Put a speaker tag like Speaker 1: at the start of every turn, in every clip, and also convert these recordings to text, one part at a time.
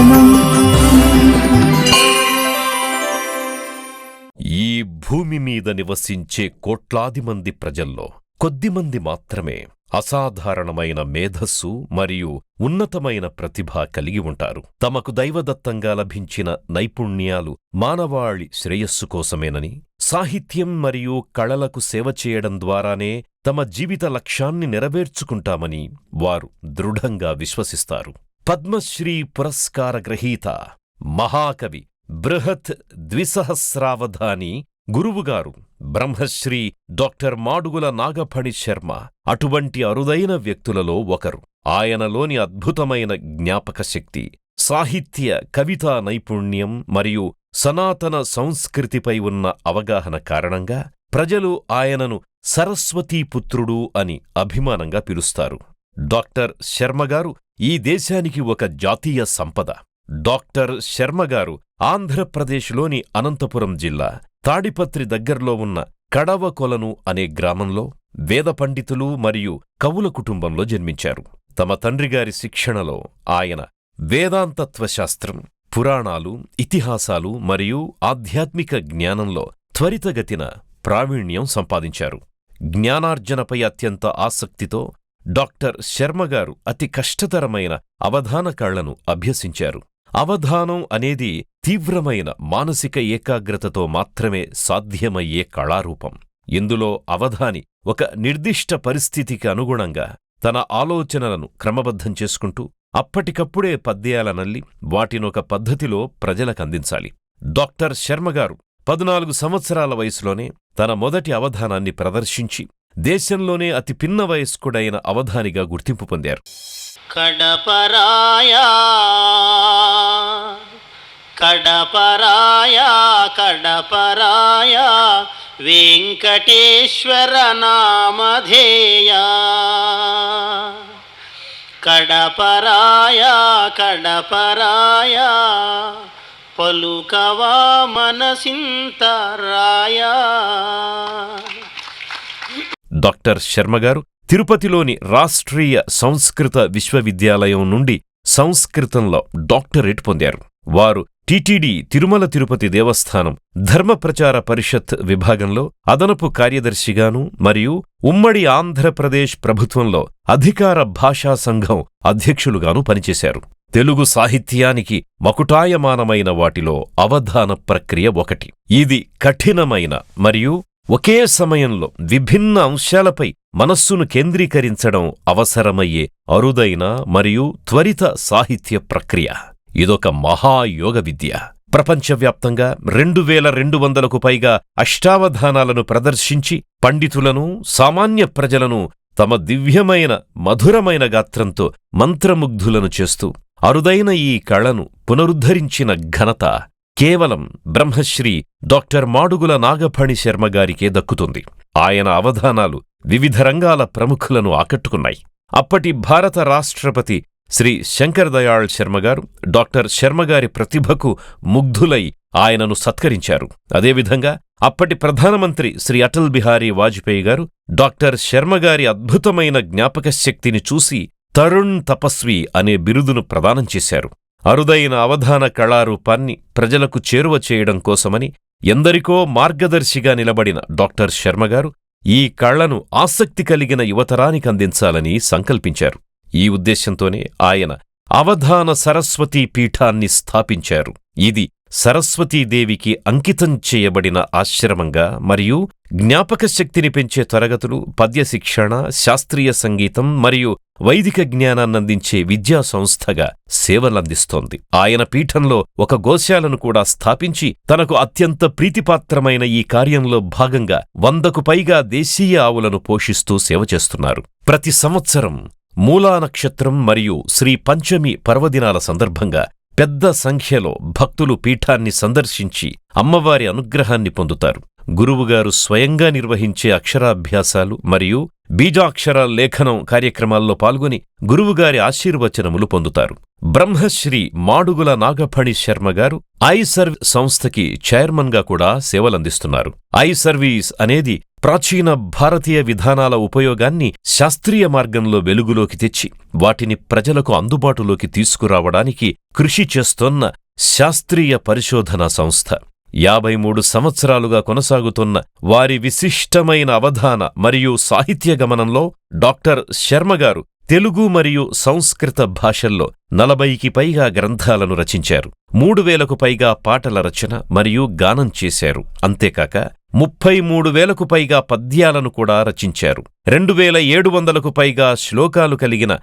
Speaker 1: శరణం.
Speaker 2: ఈ భూమి మీద నివసించే కోట్లాది మంది ప్రజల్లో కొద్దిమంది మాత్రమే అసాధారణమైన మేధస్సు మరియు ఉన్నతమైన ప్రతిభ కలిగి ఉంటారు. తమకు దైవదత్తంగా లభించిన నైపుణ్యాలు మానవాళి శ్రేయస్సు కోసమేనని, సాహిత్యం మరియు కళలకు సేవ చేయడం ద్వారానే తమ జీవిత లక్ష్యాన్ని నెరవేర్చుకుంటామని వారు దృఢంగా విశ్వసిస్తారు. పద్మశ్రీ పురస్కార గ్రహీత మహాకవి బృహత్ ద్విసహస్రావధాని గురువుగారు బ్రహ్మశ్రీ డాక్టర్ మాడుగుల నాగఫణి శర్మ అటువంటి అరుదైన వ్యక్తులలో ఒకరు. ఆయనలోని అద్భుతమైన జ్ఞాపకశక్తి, సాహిత్య కవితా నైపుణ్యం మరియు సనాతన సంస్కృతిపై ఉన్న అవగాహన కారణంగా ప్రజలు ఆయనను సరస్వతీపుత్రుడు అని అభిమానంగా పిలుస్తారు. డాక్టర్ శర్మగారు ఈ దేశానికి ఒక జాతీయ సంపద. డాక్టర్ శర్మగారు ఆంధ్రప్రదేశ్లోని అనంతపురం జిల్లా తాడిపత్రి దగ్గర్లో ఉన్న కడవకొలను అనే గ్రామంలో వేద పండితులు మరియు కవుల కుటుంబంలో జన్మించారు. తమ తండ్రిగారి శిక్షణలో ఆయన వేదాంతత్వశాస్త్రం, పురాణాలు, ఇతిహాసాలు మరియు ఆధ్యాత్మిక జ్ఞానంలో త్వరితగతిన ప్రావీణ్యం సంపాదించారు. జ్ఞానార్జనపై అత్యంత ఆసక్తితో డాక్టర్ శర్మగారు అతి కష్టతరమైన అవధాన కళను అభ్యసించారు. అవధానం అనేది తీవ్రమైన మానసిక ఏకాగ్రతతో మాత్రమే సాధ్యమయ్యే కళారూపం. ఇందులో అవధాని ఒక నిర్దిష్ట పరిస్థితికి అనుగుణంగా తన ఆలోచనలను క్రమబద్ధం చేసుకుంటూ అప్పటికప్పుడే పద్యాలనల్లి వాటినొక పద్ధతిలో ప్రజలకందించాలి. డాక్టర్ శర్మగారు 14 సంవత్సరాల వయసులోనే తన మొదటి అవధానాన్ని ప్రదర్శించి దేశంలోనే అతి పిన్న వయస్కుడైన అవధానిగా గుర్తింపు పొందారు.
Speaker 3: కడపరాయా కడపరాయా కడపరాయా వెంకటేశ్వర నామధేయా. కడపరాయా కడపరాయా పలుకవా మనసింతరాయా.
Speaker 2: డాక్టర్ శర్మగారు తిరుపతిలోని రాష్ట్రీయ సంస్కృత విశ్వవిద్యాలయం నుండి సంస్కృతంలో డాక్టరేట్ పొందారు. వారు టిటిడి తిరుమల తిరుపతి దేవస్థానం ధర్మప్రచార పరిషత్ విభాగంలో అదనపు కార్యదర్శిగాను మరియు ఉమ్మడి ఆంధ్రప్రదేశ్ ప్రభుత్వంలో అధికార భాషా సంఘం అధ్యక్షులుగాను పనిచేశారు. తెలుగు సాహిత్యానికి మకుటాయమానమైన వాటిలో అవధాన ప్రక్రియ ఒకటి. ఇది కఠినమైన మరియు ఒకే సమయంలో విభిన్న అంశాలపై మనస్సును కేంద్రీకరించడం అవసరమయ్యే అరుదైన మరియు త్వరిత సాహిత్య ప్రక్రియ. ఇదొక మహాయోగ విద్య. ప్రపంచవ్యాప్తంగా 2200కు పైగా అష్టావధానాలను ప్రదర్శించి పండితులను, సామాన్య ప్రజలను తమ దివ్యమైన మధురమైన గాత్రంతో మంత్రముగ్ధులను చేస్తూ అరుదైన ఈ కళను పునరుద్ధరించిన ఘనత కేవలం బ్రహ్మశ్రీ డాక్టర్ మాడుగుల నాగఫణి శర్మగారికే దక్కుతుంది. ఆయన అవధానాలు వివిధ రంగాల ప్రముఖులను ఆకట్టుకున్నాయి. అప్పటి భారత రాష్ట్రపతి శ్రీ శంకర్ దయాళ్ శర్మగారు డాక్టర్ శర్మగారి ప్రతిభకు ముగ్ధులై ఆయనను సత్కరించారు. అదేవిధంగా అప్పటి ప్రధానమంత్రి శ్రీ అటల్ బిహారీ వాజ్పేయి గారు డాక్టర్ శర్మగారి అద్భుతమైన జ్ఞాపకశక్తిని చూసి తరుణ్ తపస్వి అనే బిరుదును ప్రదానం చేశారు. అరుదైన అవధాన కళారూపాన్ని ప్రజలకు చేరువ చేయడం కోసమని ఎందరికో మార్గదర్శిగా నిలబడిన డాక్టర్ శర్మగారు ఈ కళను ఆసక్తి కలిగిన యువతరానికి అందించాలని సంకల్పించారు. ఈ ఉద్దేశంతోనే ఆయన అవధాన సరస్వతీ పీఠాన్ని స్థాపించారు. ఇది సరస్వతీదేవికి అంకితం చేయబడిన ఆశ్రమంగా మరియు జ్ఞాపకశక్తిని పెంచే తరగతులు, పద్యశిక్షణ, శాస్త్రీయ సంగీతం మరియు వైదిక జ్ఞానాన్నందించే విద్యా సంస్థగా సేవలందిస్తోంది. ఆయన పీఠంలో ఒక గోశాలను కూడా స్థాపించి తనకు అత్యంత ప్రీతిపాత్రమైన ఈ కార్యంలో భాగంగా 100కు పైగా దేశీయ ఆవులను పోషిస్తూ సేవ చేస్తున్నారు. ప్రతి సంవత్సరం మూలా నక్షత్రం మరియు శ్రీ పంచమి పర్వదినాల సందర్భంగా పెద్ద సంఖ్యలో భక్తులు పీఠాన్ని సందర్శించి అమ్మవారి అనుగ్రహాన్ని పొందుతారు. గురువుగారు స్వయంగా నిర్వహించే అక్షరాభ్యాసాలు మరియు బీజాక్షర లేఖనం కార్యక్రమాల్లో పాల్గొని గురువుగారి ఆశీర్వచనములు పొందుతారు. బ్రహ్మశ్రీ మాడుగుల నాగఫణి శర్మగారు ఐ సర్వీస్ సంస్థకి చైర్మన్గా కూడా సేవలందిస్తున్నారు. ఐ సర్వీస్ అనేది ప్రాచీన భారతీయ విధానాల ఉపయోగాన్ని శాస్త్రీయ మార్గంలో వెలుగులోకి తెచ్చి వాటిని ప్రజలకు అందుబాటులోకి తీసుకురావడానికి కృషి చేస్తోన్న శాస్త్రీయ పరిశోధనా సంస్థ. 53 సంవత్సరాలుగా కొనసాగుతున్న వారి విశిష్టమైన అవధాన మరియు సాహిత్య గమనంలో డాక్టర్ శర్మగారు తెలుగు మరియు సంస్కృత భాషల్లో 40కి పైగా గ్రంథాలను రచించారు. 3000కు పైగా పాటల రచన మరియు గానం చేశారు. అంతేకాక 33,000కు పైగా పద్యాలను కూడా రచించారు. 2700కు పైగా శ్లోకాలు కలిగిన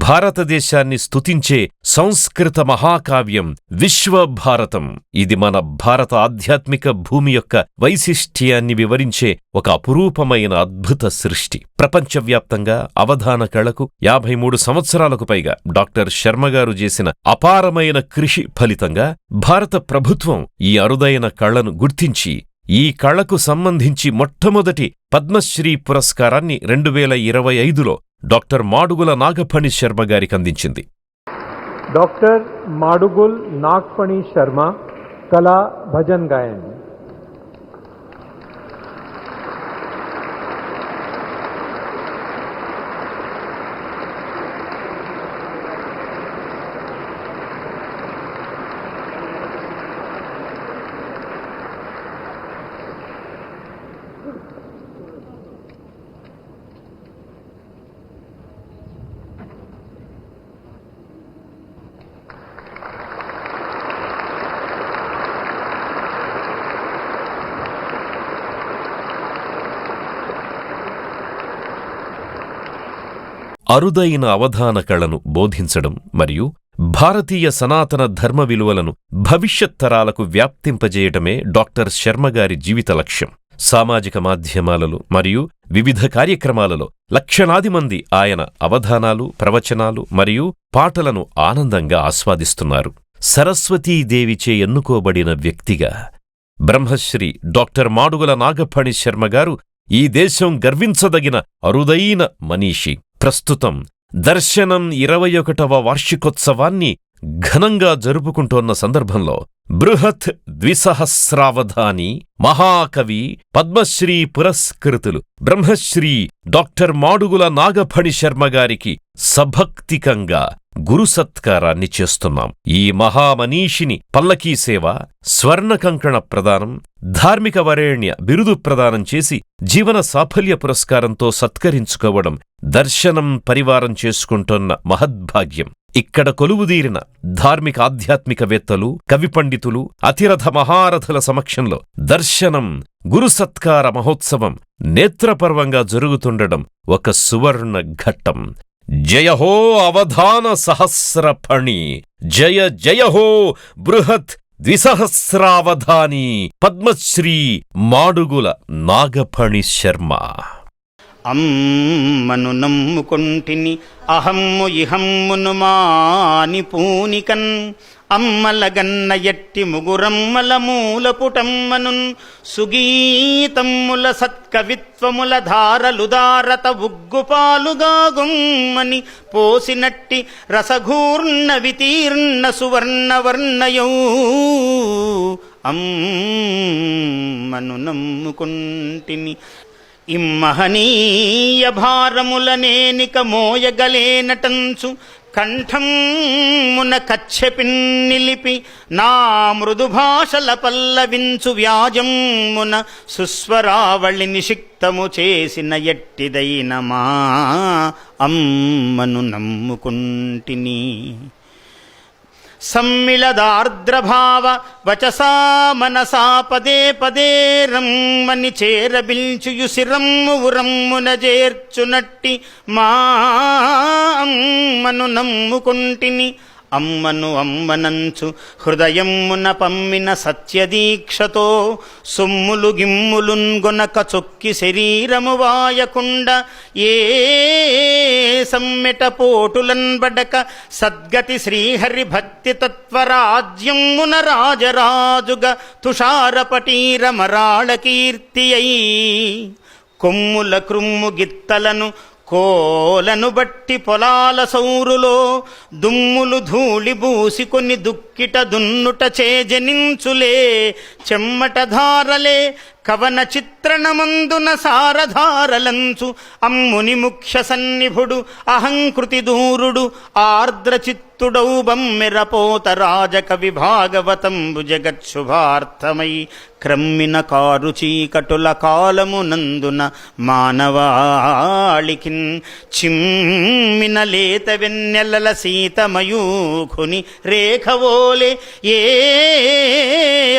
Speaker 2: భారతదేశాన్ని స్తుతించే సంస్కృత మహాకావ్యం విశ్వభారతం. ఇది మన భారత ఆధ్యాత్మిక భూమి యొక్క వైశిష్ట్యాన్ని వివరించే ఒక అపురూపమైన అద్భుత సృష్టి. ప్రపంచవ్యాప్తంగా అవధాన కళకు 53 సంవత్సరాలకు పైగా డాక్టర్ శర్మగారు చేసిన అపారమైన కృషి ఫలితంగా భారత ప్రభుత్వం ఈ అరుదైన కళను గుర్తించి ఈ కళకు సంబంధించి మొట్టమొదటి పద్మశ్రీ పురస్కారాన్ని 2025లో డాక్టర్ మాడుగుల నాగఫణి శర్మ గారికి అందించింది.
Speaker 1: డాక్టర్ మాడుగుల్ నాగఫణి శర్మ, కళా భజన్ గాయన్.
Speaker 2: అరుదైన అవధాన కళను బోధించడం మరియు భారతీయ సనాతన ధర్మ విలువలను భవిష్యత్ తరాలకు వ్యాప్తింపజేయటమే డాక్టర్ శర్మగారి జీవిత లక్ష్యం. సామాజిక మాధ్యమాలలో మరియు వివిధ కార్యక్రమాలలో లక్షలాది మంది ఆయన అవధానాలు, ప్రవచనాలు మరియు పాటలను ఆనందంగా ఆస్వాదిస్తున్నారు. సరస్వతీదేవిచే ఎన్నుకోబడిన వ్యక్తిగా బ్రహ్మశ్రీ డాక్టర్ మాడుగుల నాగఫణి శర్మగారు ఈ దేశం గర్వించదగిన అరుదైన మనీషి. ప్రస్తుతం దర్శనం 21వ వార్షికోత్సవాన్ని ఘనంగా జరుపుకుంటోన్న సందర్భంలో బృహత్ ద్విసహస్రావధాని మహాకవి పద్మశ్రీ పురస్కృతులు బ్రహ్మశ్రీ డాక్టర్ మాడుగుల నాగఫణి శర్మగారికి సభక్తికంగా గురు సత్కారాన్ని చేస్తున్నాం. ఈ మహామనీషిని పల్లకీ సేవ, స్వర్ణకంకణ ప్రదానం, ధార్మిక వరేణ్య బిరుదు ప్రదానం చేసి జీవన సాఫల్య పురస్కారంతో సత్కరించుకోవడం దర్శనం పరివారం చేసుకుంటోన్న మహద్భాగ్యం. ఇక్కడ కొలువుదీరిన ధార్మిక ఆధ్యాత్మికవేత్తలు, కవి పండితులు, అతిరథ మహారథుల సమక్షంలో దర్శనం గురు సత్కార మహోత్సవం నేత్రపర్వంగా జరుగుతుండడం ఒక సువర్ణ ఘట్టం. జయహో అవధాన సహస్రఫణి, జయ జయహో బృహత్ ద్విసహస్రావధాని పద్మశ్రీ మాడుగుల నాగఫణి శర్మ.
Speaker 3: అమ్మను నమ్ముకొంటిని అహమ్ము ఇహమ్మును మాని పూనికన్, అమ్మలగన్న ఎట్టి ముగురమ్మల మూలపుటమ్మనున్, సుగీతమ్ముల సత్కవిత్వముల ధారలుదారత ఉగ్గుపాలుగా గుమ్మని పోసినట్టి రసఘూర్ణ వితీర్ణ సువర్ణవర్ణయౌ అమ్మను నమ్ముకొంటిని. ఇమ్మహనీయ భారములనేనిక మోయగలేనటంచు కంఠమున కచ్చెపిన్నిలిపి నా మృదు భాషల పల్లవించు వ్యాజమున సుస్వరావళి నిషిక్తము చేసిన ఎట్టిదైన మా అమ్మను నమ్ముకుంటిని. సమ్మిళదార్ద్రభావ వచసా మనసా పదే పదే రమ్మని చేరబిల్చుయు శిరమ్ము ఉరమ్మున చేర్చునట్టి మా అమ్మను నమ్ముకుంటిని. అమ్మను అమ్మనంచు హృదయమ్మున పమ్మిన సత్యదీక్షతో సొమ్ములు గిమ్ములున్గొనక చొక్కి శరీరము వాయకుండ ఏ సమ్మెట పోటులన్బడక సద్గతి శ్రీహరి భక్తి తత్వరాజ్యమున రాజరాజుగా తుషారపటీర మరాళ కీర్తి అయి కొమ్ముల క్రుమ్ము గిత్తలను కోలను బట్టి పొలాల సౌరులో దుమ్ములు ధూళి బూసికొని దుక్కిట దున్నుట చేజనించులే చెమ్మట ధారలే కవన చిత్రణమందున సారధారలంచు అమ్ముని ముఖ్య సన్నిభుడు అహంకృతి దూరుడు ఆర్ద్రచిత్తుడౌ బమ్మెరపోత రాజకవి భాగవతంబు జగత్శుభార్థమై క్రమ్మిన కారు చీకటుల కాలమునందున మానవాళికిన్ చిమ్మిన లేత వెన్నెలల సీతమయూఖుని రేఖవోలే ఏ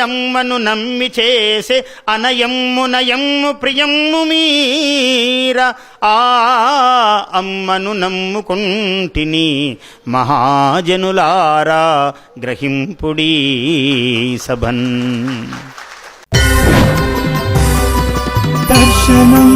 Speaker 3: అమ్మను నమ్మి చేసే అనయమ్ము ప్రియమ్ము మీర ఆ అమ్మను నమ్ముకుంటిని మహాజనులారా గ్రహింపుడీ సభన్
Speaker 4: దర్శనం